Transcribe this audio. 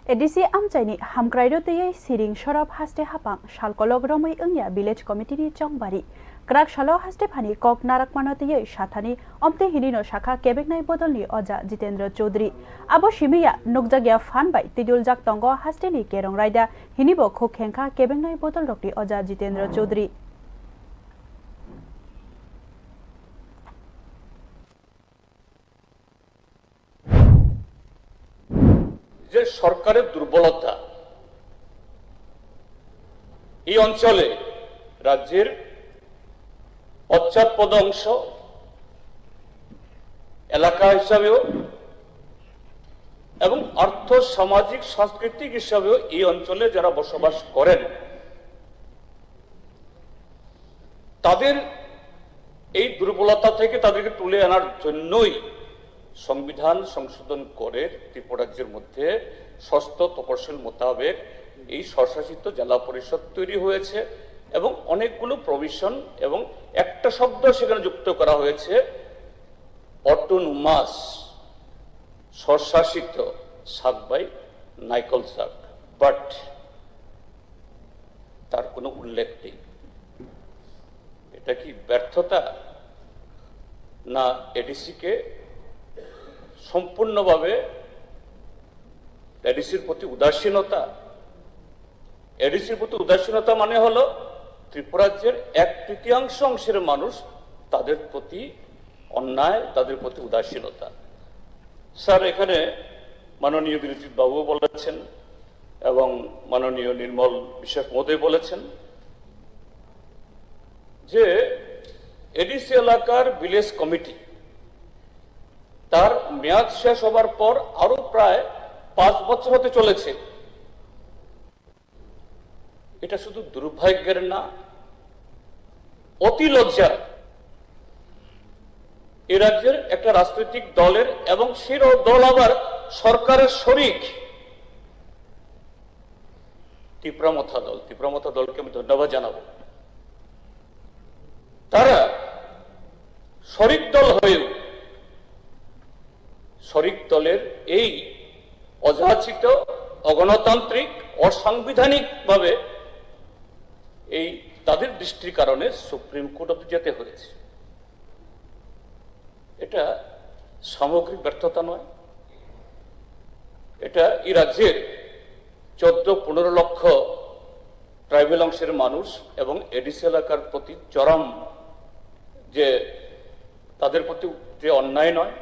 ADC आमचाइनि हामग्राइरो दैयै सिरिं सरब हास्ते हापां सालकलग रमै ओंया village कमिटिनि चंबारि क्राक सालो हास्ते फानि कक नाराकमानो दैयै साथानि अमते हिनिनो शाखा केबेकनाय बदलनि अजा जितेन्द्र चौधरी आबो सिमिया नुकजागिया फानबाय तिदुल जाकतंग हास्तेनि केरं रायदा हिनिबो खुखेंखा केबेकनाय बदल रकनि अजा जितेन्द्र चौधरी যে সরকারের দুর্বলতা এই অঞ্চলে রাজ্যের পশ্চাৎপদ অংশ এলাকা হিসাবেও এবং আর্থ সামাজিক সাংস্কৃতিক হিসাবেও এই অঞ্চলে যারা বসবাস করেন তাদের এই দুর্বলতা থেকে তাদেরকে তুলে আনার জন্যই সংবিধান সংশোধন করে ত্রিপুরা রাজ্যের মধ্যে ষষ্ঠ তফসিল মোতাবেক এই স্বশাসিত জেলা পরিষদ তৈরি হয়েছে এবং অনেকগুলো প্রভিশন এবং একটা শব্দ সেখানে যুক্ত করা হয়েছে অটোনোমাস স্বশাসিত সাক বাই নাইকল সাক বাট তার কোনো উল্লেখ নেই। এটা কি ব্যর্থতা না এডিসিকে সম্পূর্ণভাবে এডিসির প্রতি উদাসীনতা? এডিসির প্রতি উদাসীনতা মানে হলো ত্রিপুরা রাজ্যের 1/3 অংশের মানুষ তাদের প্রতি অন্যায়, তাদের প্রতি উদাসীনতা। স্যার, এখানে মাননীয় বিরোধী বাবু বলেছেন এবং মাননীয় নির্মল বিশ্বাস মহোদয় বলেছেন যে এডিসি এলাকার ভিলেজ কমিটি তার মেয়াদ শেষ হবার পর আরো প্রায় 5 বছর হতে চলেছে। এটা শুধু দুর্ভাগ্যের না, অতি লজ্জার। এ রাজ্যের একটা রাজনৈতিক দলের এবং সেই দল আবার সরকারের শরিক ত্রিপুরা দলকে আমি ধন্যবাদ জানাবো। তারা শরিক দল হয়েও শরিক দলের এই অযাচিত অগণতান্ত্রিক অসাংবিধানিক ভাবে এই তাদের দৃষ্টির কারণে সুপ্রিম কোর্ট অবধি যেতে হয়েছে। এটা সামগ্রিক ব্যর্থতা নয়, এটা এই রাজ্যের 14-15 লক্ষ ট্রাইবেল অংশের মানুষ এবং এডিসি এলাকার প্রতি চরম যে তাদের প্রতি যে অন্যায় নয়,